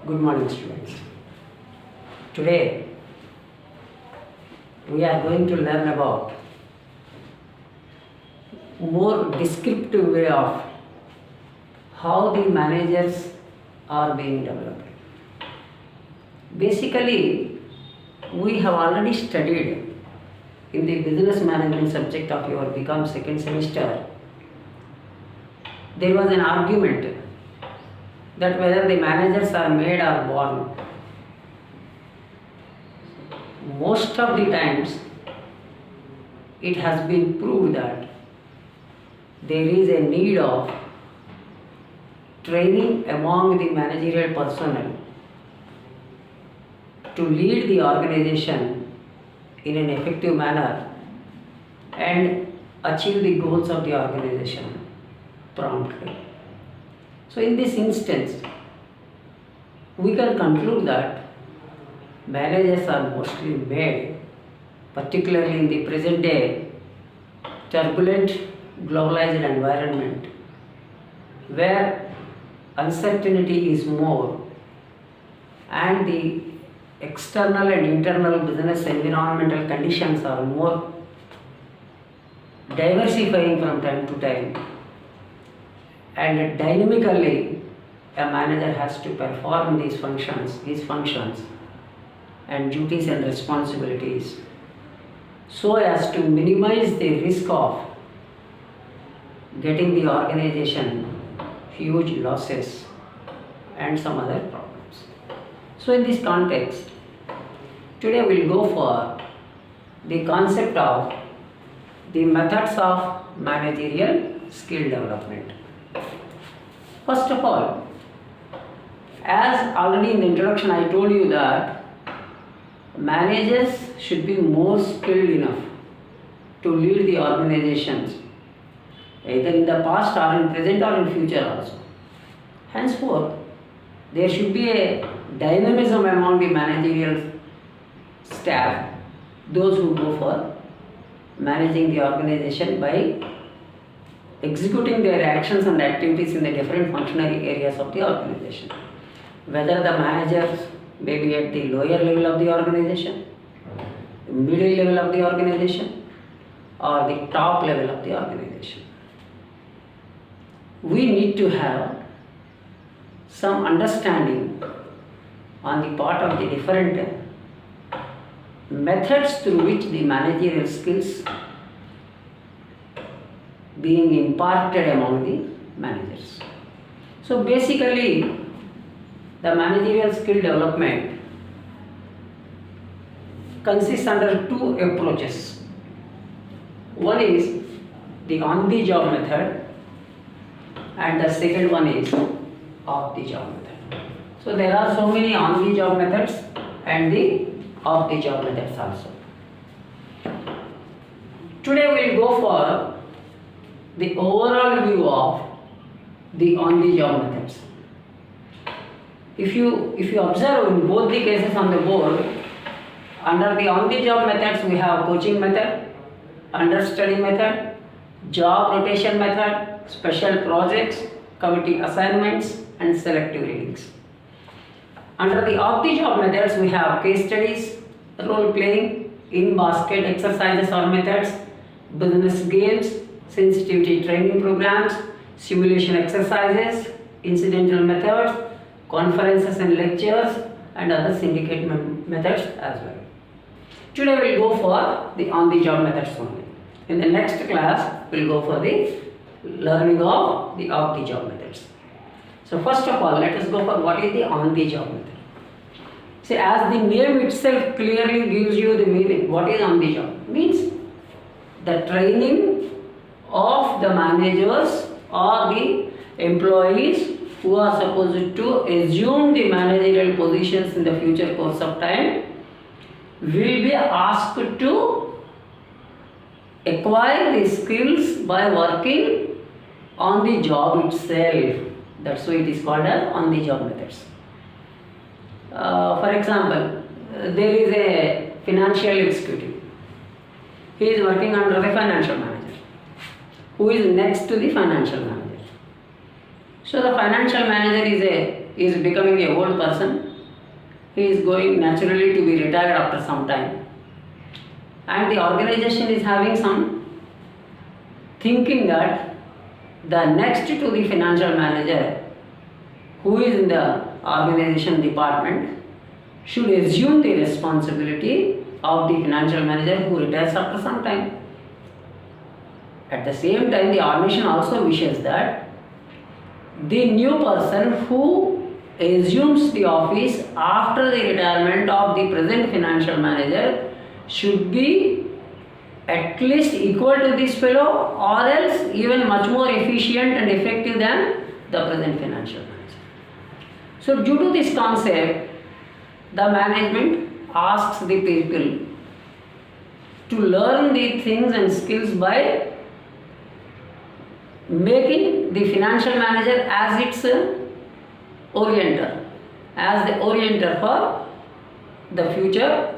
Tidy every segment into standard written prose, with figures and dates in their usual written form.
Good morning, students. Today we are going to learn about more descriptive way of how the managers are being developed. Basically, we have already studied in the business management subject of your BCom second semester. There was an argument that whether the managers are made or born. Most of the times it has been proved that there is a need of training among the managerial personnel to lead the organization in an effective manner and achieve the goals of the organization promptly. So in this instance, we can conclude that managers are mostly made, particularly in the present day turbulent globalized environment where uncertainty is more and the external and internal business environmental conditions are more diversifying from time to time, and dynamically a manager has to perform his functions and duties and responsibilities so as to minimize the risk of getting the organization huge losses and some other problems. So in this context, today we will go for the concept of the methods of managerial skill development. First of all, as already in the introduction I told you that managers should be more skilled enough to lead the organizations either in the past or in present or in future also. Henceforth, there should be a dynamism among the managerial staff, those who go for managing the organization by executing their actions and activities in the different functional areas of the organization. Whether the managers may be at the lower level of the organization, middle level of the organization, or the top level of the organization. We need to have some understanding on the part of the different methods through which the managerial skills being imparted among the managers. So basically, the managerial skill development consists under two approaches. One is the on-the-job method and the second one is off-the-job method. So there are so many on-the-job methods and the off-the-job methods also. Today we will go for the overall view of the on-the-job methods. If you observe in both the cases on the board, under the on-the-job methods we have coaching method, understudy method, job rotation method, special projects, committee assignments and selective readings. Under the off-the-job methods we have case studies, role playing, in-basket exercises or methods, business games, sensitivity training programs, simulation exercises, incidental methods, conferences and lectures and other syndicate methods as well. Today we will go for the on-the-job methods only. In the next class we will go for the learning of the off-the-job methods. So first of all, let us go for what is the on-the-job method. See, as the name itself clearly gives you the meaning, what is on-the-job? Means the training of the managers or the employees who are supposed to assume the managerial positions in the future course of time will be asked to acquire the skills by working on the job itself. That's why it is called as on-the-job methods. For example, there is a financial executive. He is working under the financial manager, who is next to the financial manager. So the financial manager is a he is becoming a old person. He is going naturally to be retired after some time. And the organization is having some thinking that the next to the financial manager who is in the organization department should assume the responsibility of the financial manager who retires after some time. At the same time, the organization also wishes that the new person who assumes the office after the retirement of the present financial manager should be at least equal to this fellow, or else even much more efficient and effective than the present financial manager. So due to this concept, the management asks the people to learn the things and skills by making the financial manager as its orienter, as the orienter for the future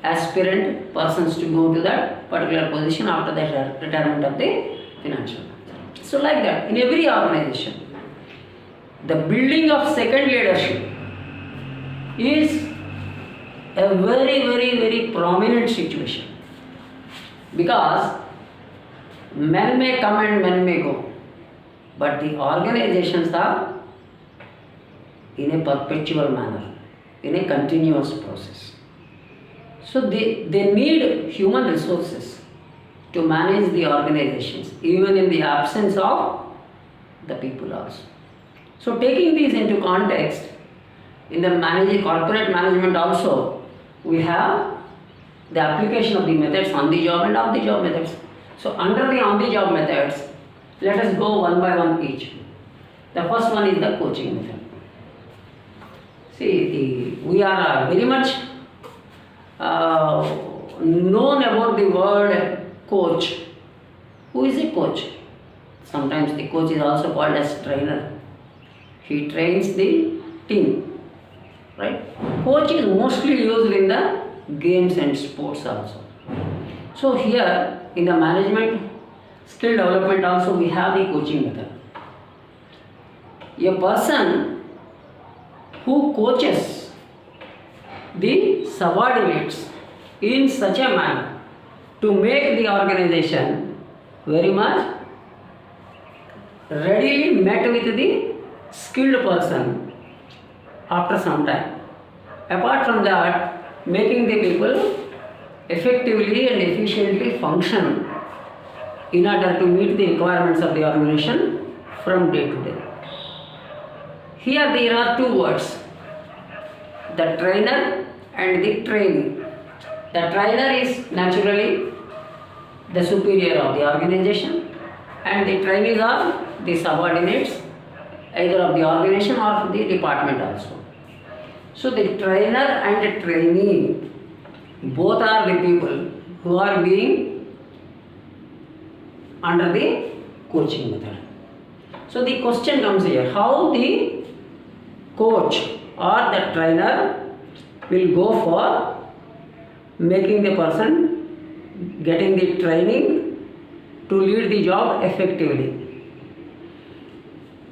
aspirant persons to go to that particular position after the retirement of the financial manager. So like that, in every organization, the building of second leadership is a very prominent situation, because men may come and men may go, but the organizations are in a perpetual manner, in a continuous process. So they need human resources to manage the organizations, even in the absence of the people also. So taking these into context, in the corporate management also, we have the application of the methods on the job and off the job methods. So under the on the job methods, let us go one by one each. The first one is the coaching method. See, we are very much known about the word coach. Who is a coach? Sometimes the coach is also called as trainer. He trains the team, right? Coach is mostly used in the games and sports also. So here in the management skill development also we have the coaching method. A person who coaches the subordinates in such a manner to make the organization very much readily met with the skilled person after some time. Apart from that, making the people effectively and efficiently function in order to meet the requirements of the organization from day to day. Here there are two words, the trainer and the trainee. The trainer is naturally the superior of the organization, and the trainees are the subordinates either of the organization or the department also. So the trainer and the trainee both are the people who are being under the coaching method. So the question comes here, how the coach or the trainer will go for making the person getting the training to lead the job effectively.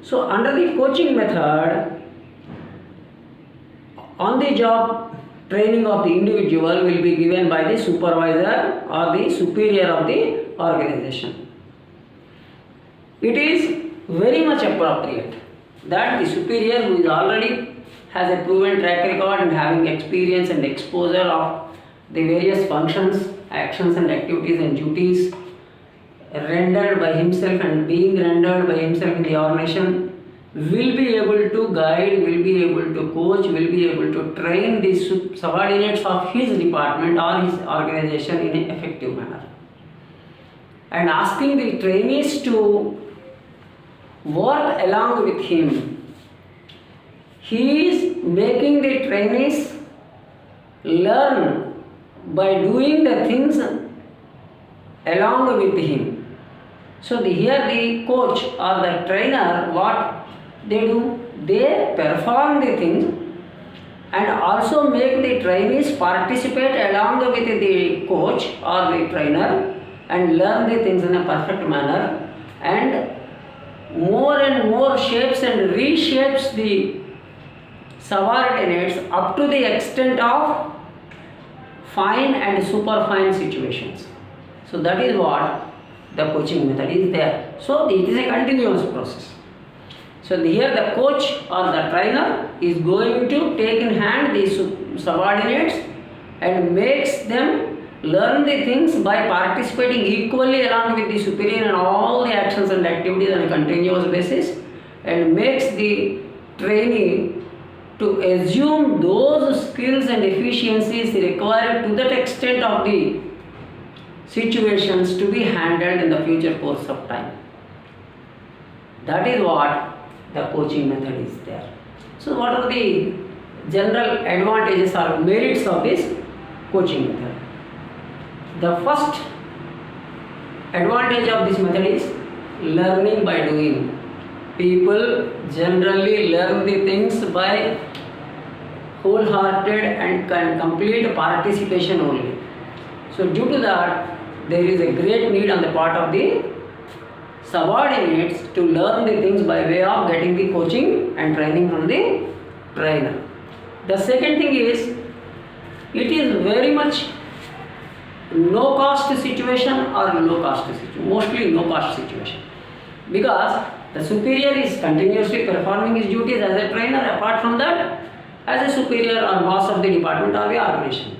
So under the coaching method, on the job training of the individual will be given by the supervisor or the superior of the organization. It is very much appropriate that the superior, who is already has a proven track record and having experience and exposure of the various functions, actions and activities and duties rendered by himself and being rendered by himself in the organization, will be able to guide, will be able to coach, will be able to train the subordinates of his department or his organization in an effective manner. And asking the trainees to work along with him, he is making the trainees learn by doing the things along with him. So here the coach or the trainer, what they do, they perform the things and also make the trainees participate along with the coach or the trainer and learn the things in a perfect manner and more and more shapes and reshapes the subordinates up to the extent of fine and superfine situations. So that is what the coaching method is there. So it is a continuous process. So here the coach or the trainer is going to take in hand the subordinates and makes them learn the things by participating equally along with the superior in all the actions and activities on a continuous basis, and makes the trainee to assume those skills and efficiencies required to that extent of the situations to be handled in the future course of time. That is what the coaching method is there. So what are the general advantages or merits of this coaching method? The first advantage of this method is learning by doing. People generally learn the things by wholehearted and complete participation only. So due to that, there is a great need on the part of the subordinates to learn the things by way of getting the coaching and training from the trainer. The second thing is, it is very much no cost situation or low cost situation, mostly no cost situation, because the superior is continuously performing his duties as a trainer, apart from that as a superior or boss of the department or the organization.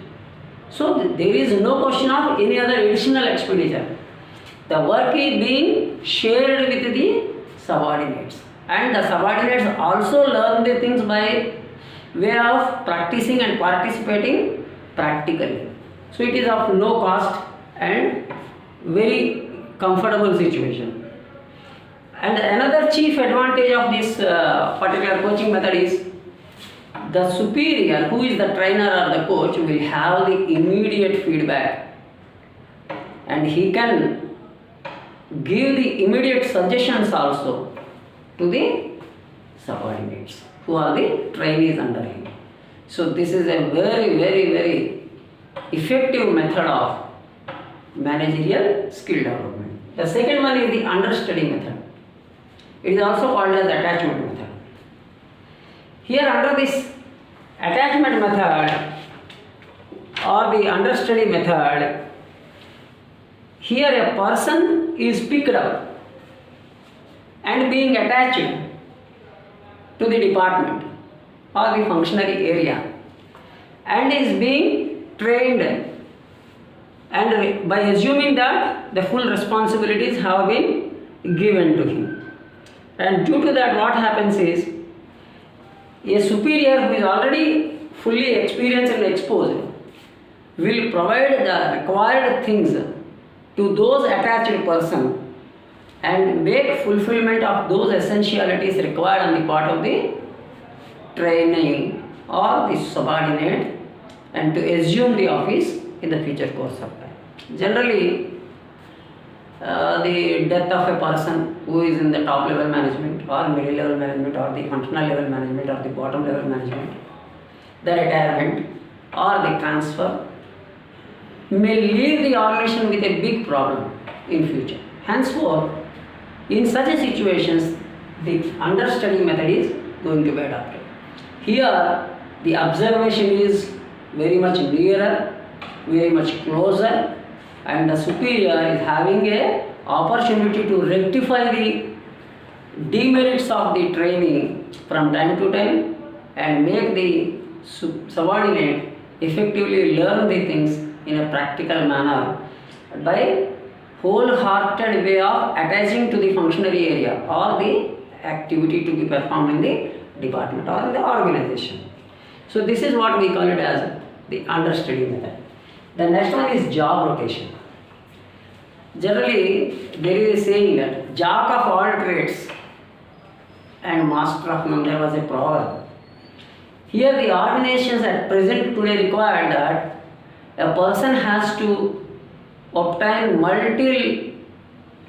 So there is no question of any other additional expenditure. The work is being shared with the subordinates, and the subordinates also learn the things by way of practicing and participating practically. So it is of no cost and very comfortable situation. And another chief advantage of this particular coaching method is, the superior, who is the trainer or the coach, will have the immediate feedback, and he can give the immediate suggestions also to the subordinates who are the trainees under him. So this is a very effective method of managerial skill development. The second one is the understudy method. It is also called as attachment method. Here under this attachment method or the understudy method, here a person is picked up and being attached to the department or the functionary area, and is being trained, and by assuming that the full responsibilities have been given to him. And due to that, what happens is, a superior who is already fully experienced and exposed will provide the required things to those attached person and make fulfillment of those essentialities required on the part of the trainee or the subordinate, and to assume the office in the future course of time. Generally, the death of a person who is in the top level management or middle level management or the functional level management or the bottom level management, the retirement or the transfer may leave the organization with a big problem in future. Henceforth, in such a situations, the understudy method is going to be adopted. Here, the observation is very much nearer, very much closer, and the superior is having a opportunity to rectify the demerits of the training from time to time and make the subordinate effectively learn the things in a practical manner by wholehearted way of attaching to the functionary area or the activity to be performed in the department or in the organization. So this is what we call it as the understudy method. The next one is job rotation. Generally, there is a saying that jack of all trades and master of none. There was a proverb. Here the organizations at present today require that a person has to obtain multi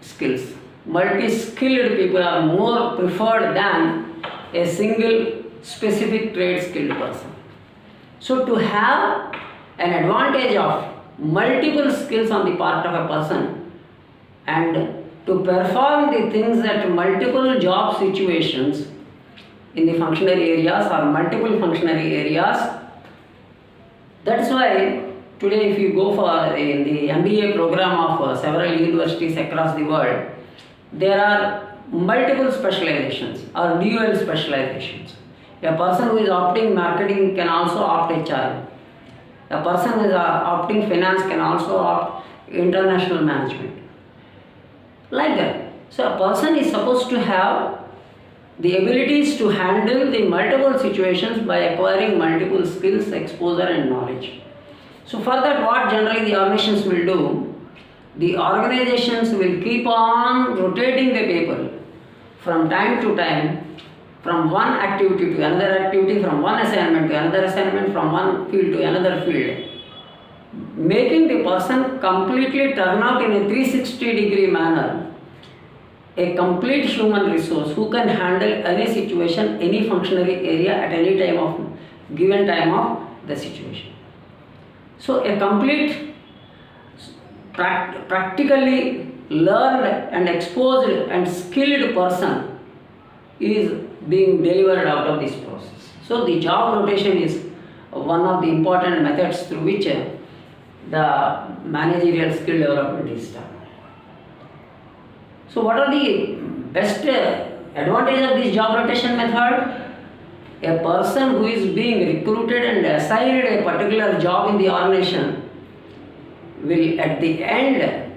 skills. Multi-skilled people are more preferred than a single specific trade skilled person. So to have an advantage of multiple skills on the part of a person and to perform the things at multiple job situations in the functionary areas or multiple functionary areas. That's why today if you go for in the MBA program of several universities across the world, there are multiple specializations or dual specializations. A person who is opting marketing can also opt HR. A person who is opting finance can also opt international management. Like that. So a person is supposed to have the abilities to handle the multiple situations by acquiring multiple skills, exposure and knowledge. So for that, what generally the organizations will do, the organizations will keep on rotating the people from time to time, from one activity to another activity, from one assignment to another assignment, from one field to another field, making the person completely turn out in a 360-degree manner a complete human resource who can handle any situation, any functionary area at any time of given time of the situation. So a complete practically learned and exposed and skilled person is being delivered out of this process. So the job rotation is one of the important methods through which the managerial skill development is done. So what are the best advantages of this job rotation method? A person who is being recruited and assigned a particular job in the organization will at the end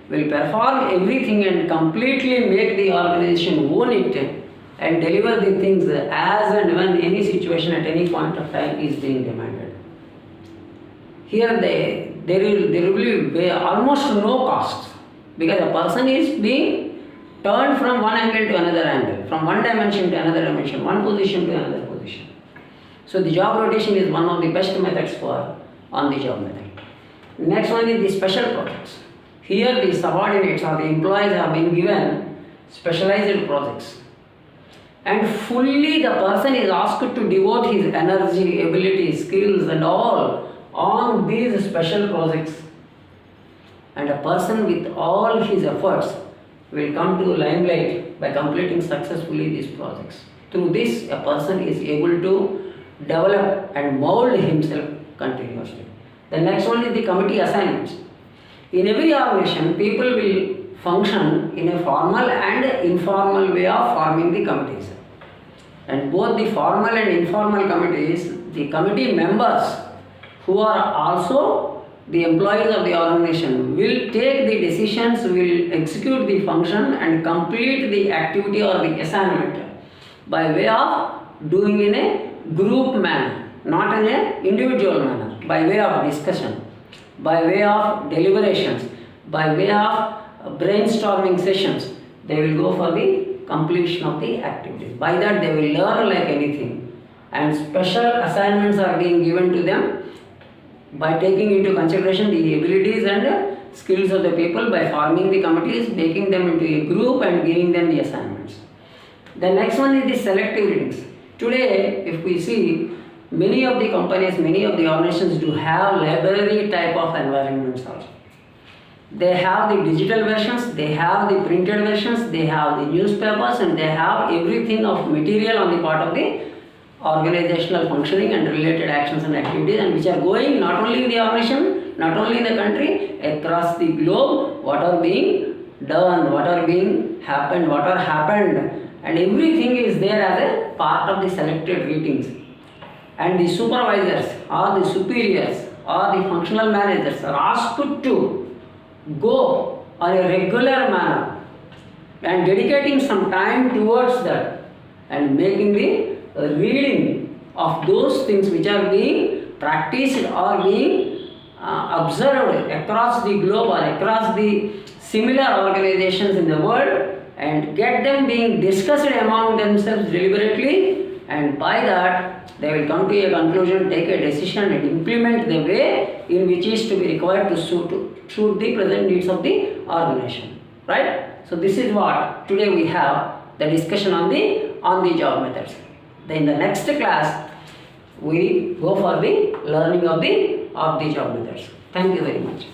will perform everything and completely make the organization own it and deliver the things as and when any situation at any point of time is being demanded. Here there will be almost no cost, because a person is being turned from one angle to another angle, from one dimension to another dimension, one position to another position. So the job rotation is one of the best methods for on-the-job method. Next one is the special projects. Here the subordinates or the employees have been given specialized projects, and fully the person is asked to devote his energy, ability, skills and all on these special projects. And a person with all his efforts will come to limelight by completing successfully these projects. Through this, a person is able to develop and mold himself continuously. The next one is the committee assignments. In every organization, people will function in a formal and informal way of forming the committees. And both the formal and informal committees, the committee members who are also the employees of the organization will take the decisions, will execute the function and complete the activity or the assignment by way of doing in a group manner, not in an individual manner, by way of discussion, by way of deliberations, by way of brainstorming sessions. They will go for the completion of the activities. By that they will learn like anything, and special assignments are being given to them by taking into consideration the abilities and skills of the people, by forming the committees, making them into a group and giving them the assignments. The next one is the selective readings. Today, if we see, many of the companies, many of the organizations do have library type of environments also. They have the digital versions, they have the printed versions, they have the newspapers, and they have everything of material on the part of the organizational functioning and related actions and activities, and which are going not only in the organization, not only in the country, across the globe, what are being done, what are being happened, what are happened, and everything is there as a part of the selected readings. And the supervisors or the superiors or the functional managers are asked to go on a regular manner and dedicating some time towards that and making the reading of those things which are being practiced or being observed across the globe or across the similar organizations in the world, and get them being discussed among themselves deliberately, and by that they will come to a conclusion, take a decision and implement the way in which is to be required to suit the present needs of the organization. Right? So this is what today we have the discussion on the job methods. Then in the next class we go for the learning of the job methods. Thank you very much.